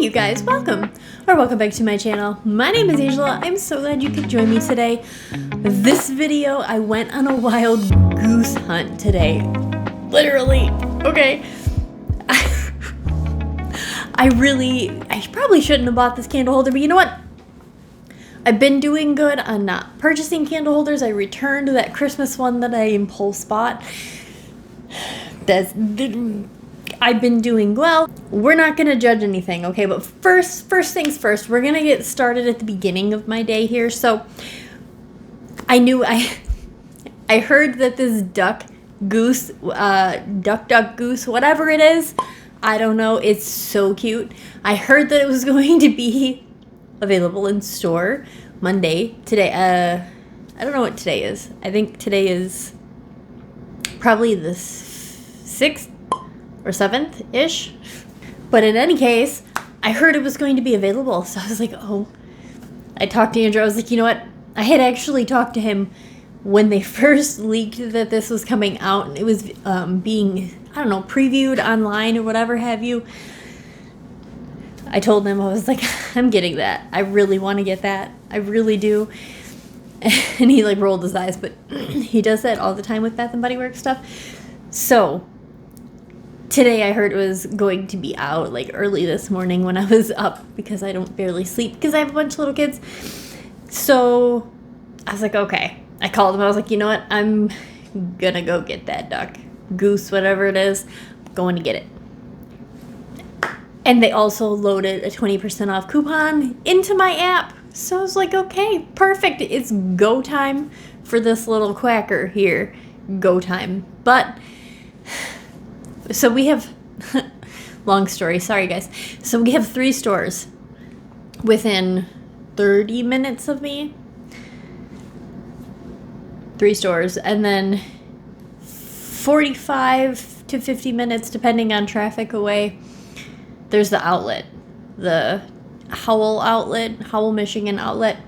you guys, welcome back to my channel. My name is Angela. I'm so glad you could join me today. This video, I went on a wild goose hunt today. Literally, okay. I probably shouldn't have bought this candle holder, but you know what? I've been doing good on not purchasing candle holders. I returned that Christmas one that I impulse bought. I've been doing well. We're not going to judge anything, okay? But first things first, we're going to get started at the beginning of my day here. So I heard that this duck, goose, whatever it is, I don't know, it's so cute. I heard that it was going to be available in store Monday. Today, I don't know what today is. I think today is probably the 6th or 7th-ish. But in any case, I heard it was going to be available. So I was like, oh. I talked to Andrew. I was like, you know what? I had actually talked to him when they first leaked that this was coming out. And it was being, I don't know, previewed online or whatever have you. I told him, I was like, I'm getting that. I really want to get that. I really do. And he like rolled his eyes. But he does that all the time with Bath & Body Works stuff. So today I heard it was going to be out like early this morning when I was up because I don't barely sleep because I have a bunch of little kids. So I was like, okay. I called him. I was like, you know what? I'm going to go get that duck. Goose, whatever it is. I'm going to get it. And they also loaded a 20% off coupon into my app. So I was like, okay, perfect. It's go time for this little quacker here. Go time. But so we have, long story, sorry guys. So we have 3 stores within 30 minutes of me. 3 stores. And then 45 to 50 minutes, depending on traffic away, there's the outlet. The Howell, Michigan outlet.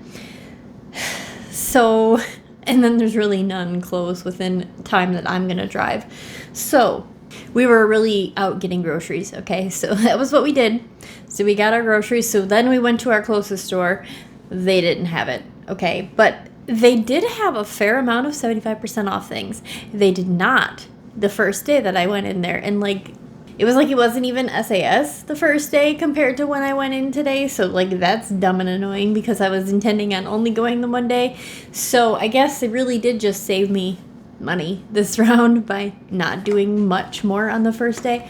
So, and then there's really none close within time that I'm going to drive. So we were really out getting groceries, okay? So that was what we did. So we got our groceries. So then we went to our closest store. They didn't have it, okay? But they did have a fair amount of 75% off things. They did not the first day that I went in there. And like, it was like it wasn't even SAS the first day compared to when I went in today. So like that's dumb and annoying because I was intending on only going the one day. So I guess it really did just save me money this round by not doing much more on the first day.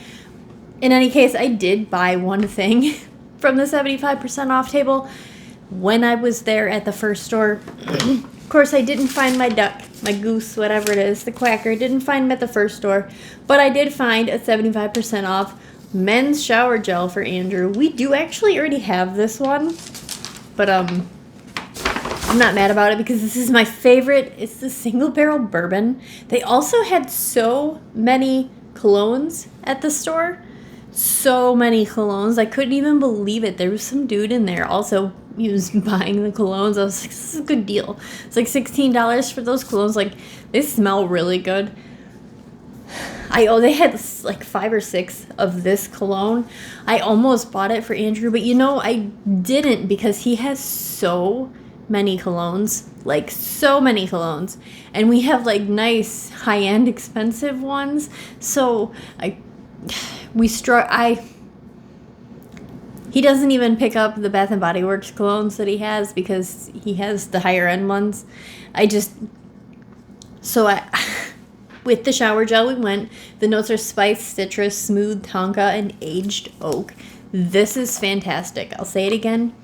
In any case, I did buy one thing from the 75% off table when I was there at the first store. Of course, I didn't find my duck, my goose, whatever it is, the quacker. Didn't find him at the first store, but I did find a 75% off men's shower gel for Andrew. We do actually already have this one, but I'm not mad about it because this is my favorite. It's the single barrel bourbon. They also had so many colognes at the store. So many colognes. I couldn't even believe it. There was some dude in there also. He was buying the colognes. I was like, this is a good deal. It's like $16 for those colognes. Like, they smell really good. They had like 5 or 6 of this cologne. I almost bought it for Andrew, but you know, I didn't because he has so many colognes. Like, so many colognes. And we have like nice, high-end, expensive ones. So, he doesn't even pick up the Bath & Body Works colognes that he has because he has the higher end ones. With the shower gel we went, the notes are spice, citrus, smooth tonka, and aged oak. This is fantastic. I'll say it again.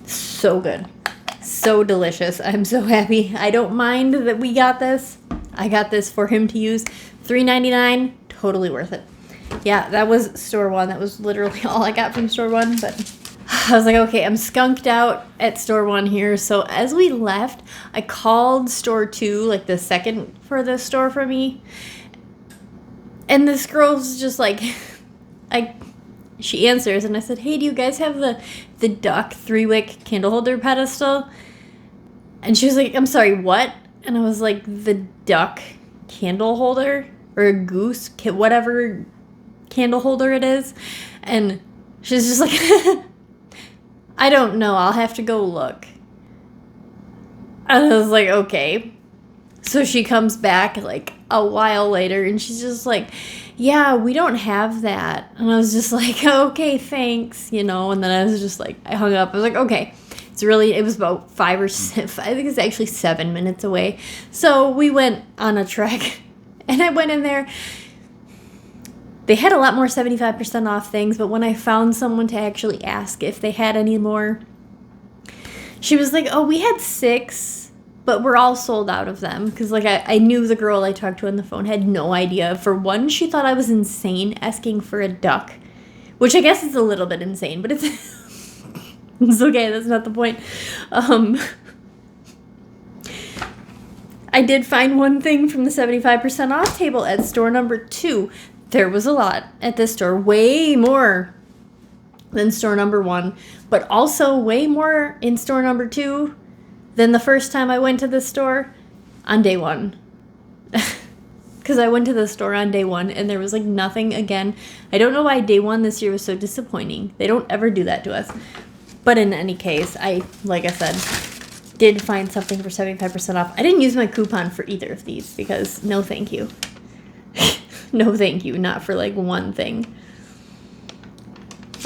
So good. So delicious. I'm so happy. I don't mind that we got this. I got this for him to use. $3.99. Totally worth it. Yeah, that was store one. That was literally all I got from store one. But I was like, okay, I'm skunked out at store one here. So as we left, I called store 2, like the second furthest store from me. And this girl's just like, she answers. And I said, hey, do you guys have the duck 3-wick candle holder pedestal? And she was like, I'm sorry, what? And I was like, the duck candle holder or a goose, whatever candle holder it is. And She's just like, I don't know. I'll have to go look. And I was like, okay. So she comes back like a while later and she's just like, yeah, we don't have that. And I was just like, okay, thanks, you know. And then I was just like, I hung up. I was like, okay. It was about 5 or 6, I think it's actually 7 minutes away. So we went on a trek and I went in there. They had a lot more 75% off things, but when I found someone to actually ask if they had any more, she was like, oh, we had 6, but we're all sold out of them. Because, like, I knew the girl I talked to on the phone had no idea. For one, she thought I was insane asking for a duck, which I guess is a little bit insane, but it's, it's okay. That's not the point. I did find one thing from the 75% off table at store number 2. There was a lot at this store, way more than store number 1, but also way more in store number 2 than the first time I went to this store on day 1. Because I went to the store on day 1 and there was like nothing again. I don't know why day 1 this year was so disappointing. They don't ever do that to us. But in any case, like I said, did find something for 75% off. I didn't use my coupon for either of these because no thank you. No thank you, not for like one thing.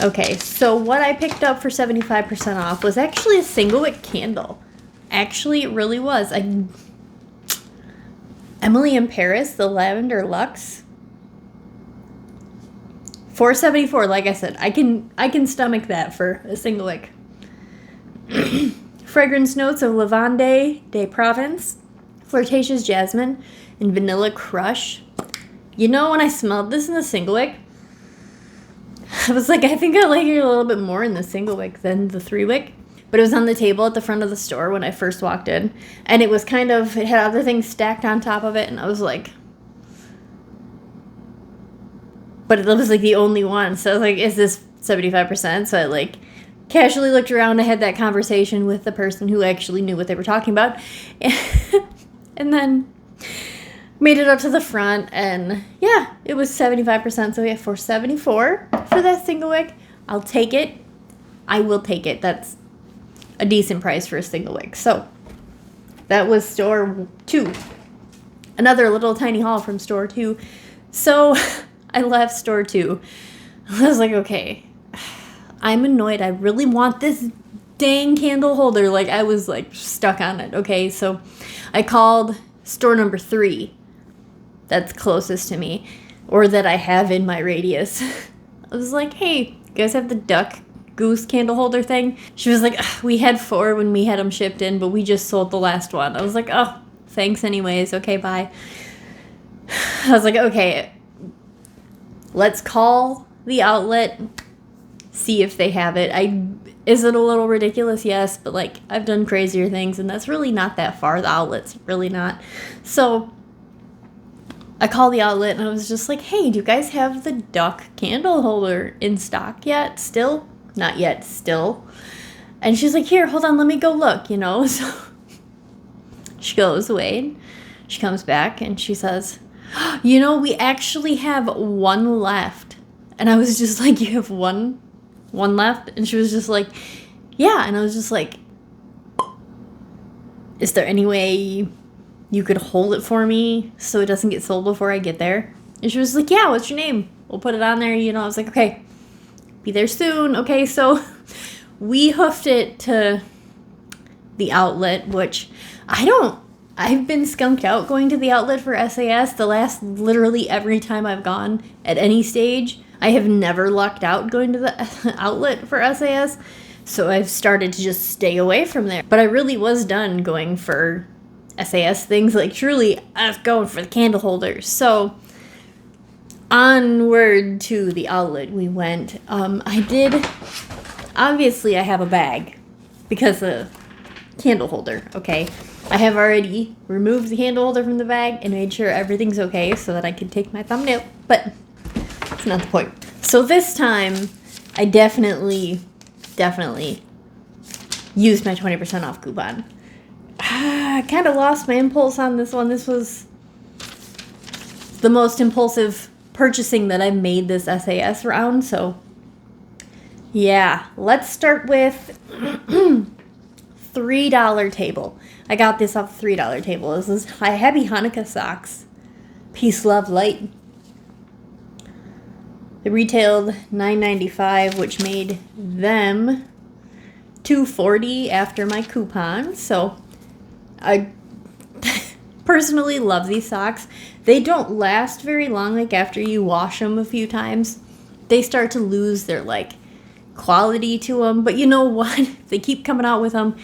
Okay, so what I picked up for 75% off was actually a single wick candle. Actually, it really was. Emily in Paris, the Lavender Luxe. $4.74, like I said. I can stomach that for a single wick. Fragrance notes of Lavande de Provence, Flirtatious Jasmine, and Vanilla Crush. You know, when I smelled this in the single wick, I was like, I think I like it a little bit more in the single wick than the 3-wick. But it was on the table at the front of the store when I first walked in. And it was it had other things stacked on top of it. And I was like, but it was like the only one. So I was like, is this 75%? So I like casually looked around. I had that conversation with the person who actually knew what they were talking about. And then made it up to the front, and yeah, it was 75%, so we have $4.74 for that single wick. I'll take it. I will take it. That's a decent price for a single wick. So that was store 2. Another little tiny haul from store 2. So I left store 2. I was like, okay, I'm annoyed. I really want this dang candle holder. Like, I was like stuck on it. Okay, so I called store number 3. That's closest to me, or that I have in my radius. I was like, hey, you guys have the Goose candle holder thing? She was like, we had 4 when we had them shipped in, but we just sold the last one. I was like, oh, thanks anyways. Okay, bye. I was like, okay, let's call the outlet, see if they have it. Is it a little ridiculous? Yes, but like, I've done crazier things, and that's really not that far. The outlet's really not. So I called the outlet, and I was just like, hey, do you guys have the duck candle holder in stock yet? Still? Not yet, still. And she's like, here, hold on, let me go look, you know? So she goes away. She comes back, and she says, you know, we actually have 1 left. And I was just like, you have one left? And she was just like, yeah. And I was just like, is there any way you could hold it for me so it doesn't get sold before I get there? And she was like, yeah, what's your name? We'll put it on there, you know. I was like, okay, be there soon. Okay, so we hoofed it to the outlet, which I've been skunked out going to the outlet for SAS the last literally every time I've gone at any stage. I have never lucked out going to the outlet for SAS, so I've started to just stay away from there. But I really was done going for SAS things. Like, truly, I was going for the candle holders. So onward to the outlet we went. Obviously I have a bag because of candle holder, okay? I have already removed the candle holder from the bag and made sure everything's okay so that I can take my thumbnail, but that's not the point. So this time, I definitely used my 20% off coupon. I kind of lost my impulse on this one. This was the most impulsive purchasing that I've made this SAS round, so Yeah, let's start with $3 table. I got this off the $3 table. This is Happy Hanukkah socks. Peace, love, light. They retailed $9.95, which made them $2.40 after my coupon. So I personally love these socks. They don't last very long. Like after you wash them a few times, they start to lose their like quality to them. But you know what? If they keep coming out with them,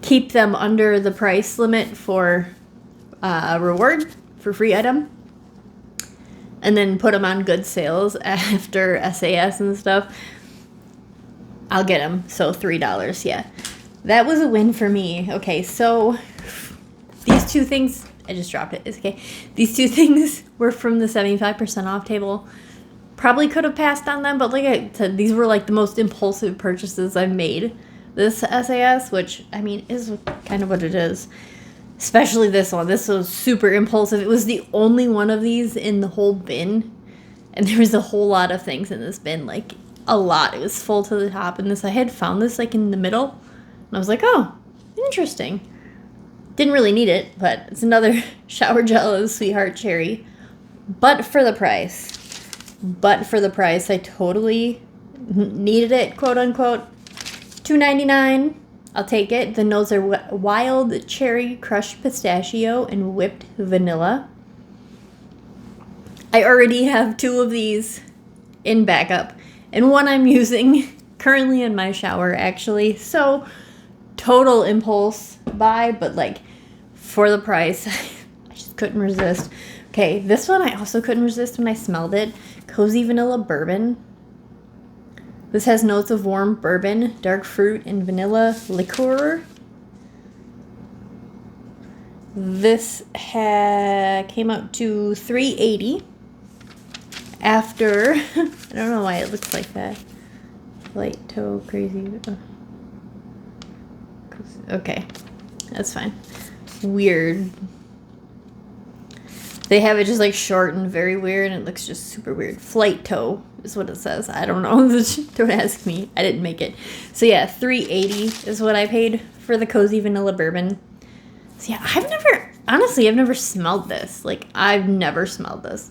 keep them under the price limit for reward for free item, and then put them on good sales after SAS and stuff. I'll get them. So $3, yeah. That was a win for me. Okay, so these two things, I just dropped it. It's okay. These two things were from the 75% off table. Probably could have passed on them, but like I said, these were like the most impulsive purchases I've made this SAS, which, I mean, is kind of what it is. Especially this one. This was super impulsive. It was the only one of these in the whole bin. And there was a whole lot of things in this bin. Like, a lot. It was full to the top. And I had found this, like, in the middle. And I was like, oh, interesting. Didn't really need it, but it's another shower gel of Sweetheart Cherry. But for the price. I totally needed it, quote unquote. $2.99. I'll take it. The notes are wild cherry, crushed pistachio, and whipped vanilla. I already have 2 of these in backup, and one I'm using currently in my shower, actually. So, total impulse buy, but like for the price, I just couldn't resist. Okay, this one I also couldn't resist when I smelled it. Cozy Vanilla Bourbon. This has notes of warm bourbon, dark fruit, and vanilla liqueur. This came out to $3.80 after, I don't know why it looks like that. Light toe crazy. Okay, that's fine. Weird. They have it just like short and very weird, and it looks just super weird. Flight toe is what it says. I don't know. Don't ask me. I didn't make it. So yeah, $3.80 is what I paid for the Cozy Vanilla Bourbon. So yeah, I've never smelled this. Like, I've never smelled this.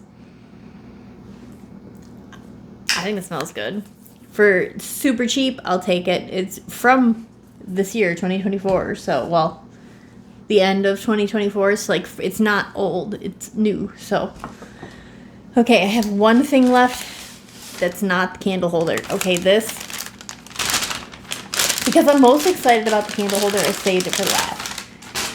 I think it smells good. For super cheap, I'll take it. It's from this year, 2024. So, well, the end of 2024. So, like, it's not old. It's new. So, okay, I have one thing left that's not the candle holder. Okay, this, because I'm most excited about the candle holder, I saved it for last.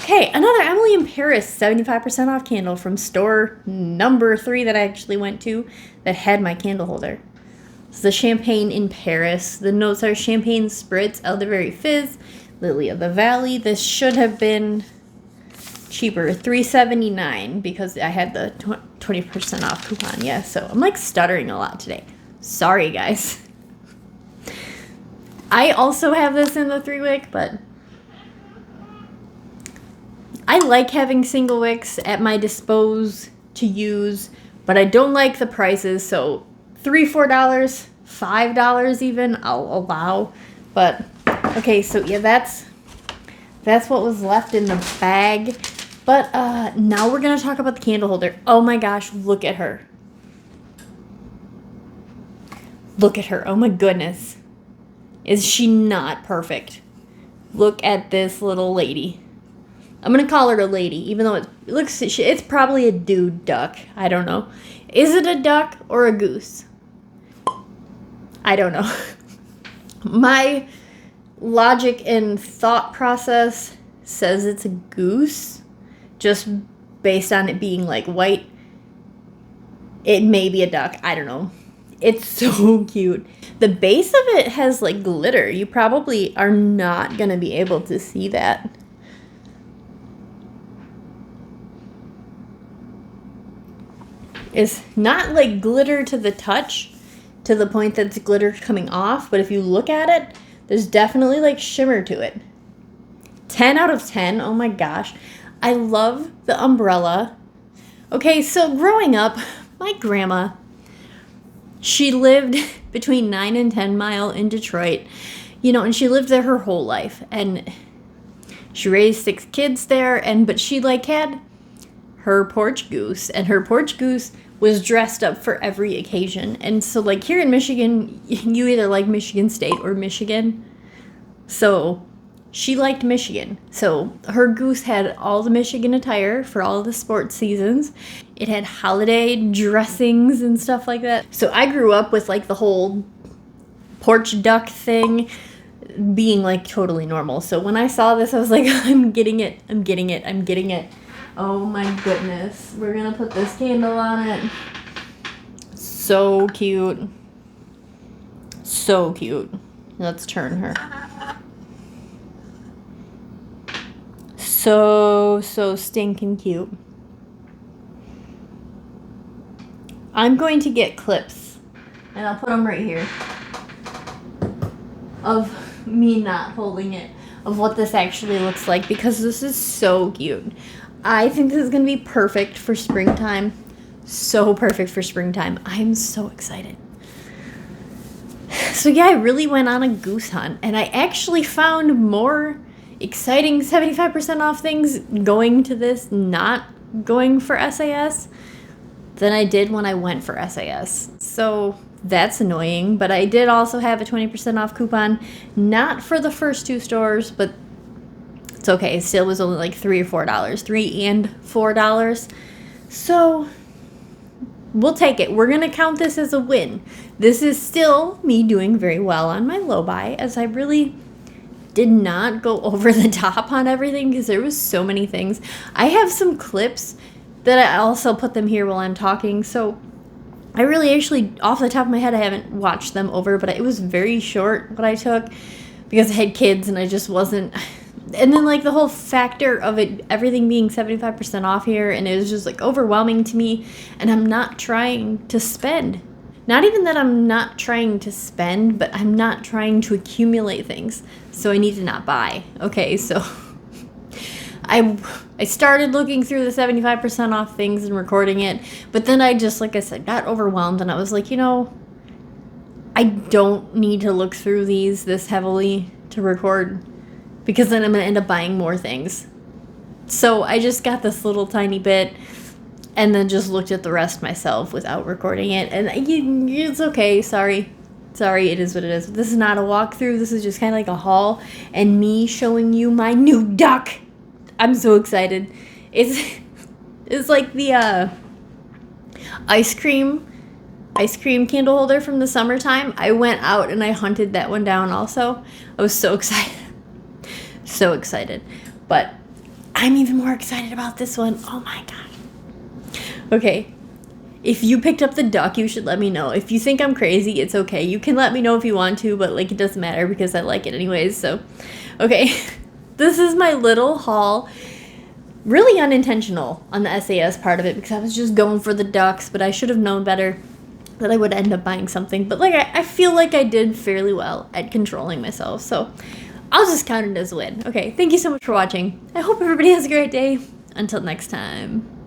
Okay, another Emily in Paris 75% off candle from store number 3 that I actually went to that had my candle holder. It's the Champagne in Paris. The notes are champagne spritz, elderberry fizz, lily of the valley. This should have been cheaper, $3.79, because I had the 20% off coupon. Yeah, so I'm like stuttering a lot today. Sorry, guys. I also have this in the 3-wick, but I like having single wicks at my dispose to use, but I don't like the prices. So $3, $4, $5 even, I'll allow. But okay, so yeah, that's what was left in the bag. But now we're gonna talk about the candle holder. Oh my gosh, look at her. Look at her. Oh my goodness. Is she not perfect? Look at this little lady. I'm going to call her a lady, even though it's probably a dude duck. I don't know. Is it a duck or a goose? I don't know. My logic and thought process says it's a goose, just based on it being like white. It may be a duck. I don't know. It's so cute. The base of it has like glitter. You probably are not going to be able to see that. It's not like glitter to the touch, to the point that it's glitter coming off, but if you look at it, there's definitely like shimmer to it. 10 out of 10. Oh my gosh. I love the umbrella. Okay, so growing up, my grandma She lived between 9 and 10 Mile in Detroit, you know, and she lived there her whole life. And she raised 6 kids there, but she like had her porch goose, and her porch goose was dressed up for every occasion. And so like here in Michigan, you either like Michigan State or Michigan. So she liked Michigan. So her goose had all the Michigan attire for all the sports seasons. It had holiday dressings and stuff like that. So I grew up with like the whole porch duck thing being like totally normal. So when I saw this, I was like, I'm getting it. I'm getting it. I'm getting it. Oh my goodness. We're gonna put this candle on it. So cute. So cute. Let's turn her. So stinking cute. I'm going to get clips, and I'll put them right here, of me not holding it, of what this actually looks like, because this is so cute. I think this is going to be perfect for springtime. So perfect for springtime. I'm so excited. So yeah, I really went on a goose hunt, and I actually found more exciting 75% off things going to this, not going for SAS, than I did when I went for SAS. So that's annoying, but I did also have a 20% off coupon, not for the first 2 stores, but it's okay. It still was only like $3 or $4, $3 and $4. So we'll take it. We're going to count this as a win. This is still me doing very well on my low buy, as I really did not go over the top on everything because there was so many things. I have some clips that I also put them here while I'm talking. So I really actually, off the top of my head, I haven't watched them over, but it was very short what I took because I had kids and I just wasn't. And then like the whole factor of it, everything being 75% off here, and it was just like overwhelming to me. And I'm not trying to spend. Not even that I'm not trying to spend, but I'm not trying to accumulate things. So I need to not buy. Okay, so I started looking through the 75% off things and recording it, but then I just, like I said, got overwhelmed, and I was like, you know, I don't need to look through these this heavily to record, because then I'm going to end up buying more things. So I just got this little tiny bit and then just looked at the rest myself without recording it. And it's okay. Sorry, it is what it is. This is not a walkthrough. This is just kind of like a haul and me showing you my new duck. I'm so excited. It's like the ice cream candle holder from the summertime. I went out and I hunted that one down also. I was so excited. So excited. But I'm even more excited about this one. Oh my gosh. Okay. If you picked up the duck, you should let me know. If you think I'm crazy, it's okay. You can let me know if you want to, but like it doesn't matter because I like it anyways. So, okay. This is my little haul. Really unintentional on the SAS part of it because I was just going for the ducks, but I should have known better that I would end up buying something. But like I feel like I did fairly well at controlling myself. So I'll just count it as a win. Okay, thank you so much for watching. I hope everybody has a great day. Until next time.